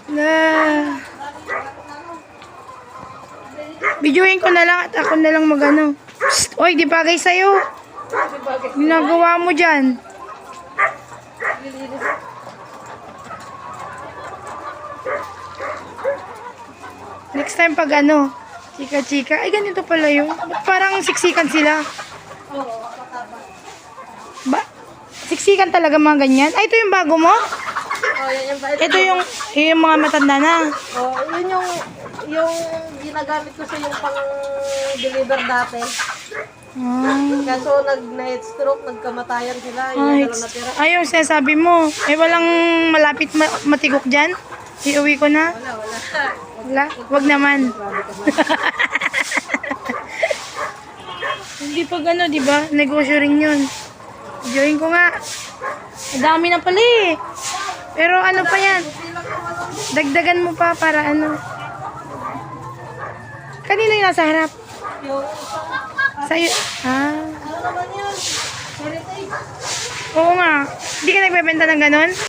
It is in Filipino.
Na. Videoin ko na lang at ako na lang magano. Psst, oy, di bagay sa'yo. Ginagawa mo dyan. Next time pag ano, chika-chika. Ay, ganito pala yung. Parang siksikan sila. Ba? Siksikan talaga mga ganyan. Ay, ito yung bago mo? Oh, yan yung bait. Ito yung mga matanda na. Oh, yun yung ginagamit ko sa yung pang-deliver dati. Kaso nag-night stroke, nagkamatayan sila. Yung Ay, dalawa natira. ayun, sinasabi mo. Eh, walang malapit matigok dyan? Iuwi ko na? Wala. Wala? Wag naman. Hindi pa gano, di ba? Negosyo rin yun. Join ko nga. Ang dami na pala eh. Pero ano pa yan? Dagdagan mo pa para ano. Kanino yung nasa harap? Yung Sa'yo. Ah. ano naman yun? Heritage. Oo nga. Hindi ka nagbebenta ng ganon?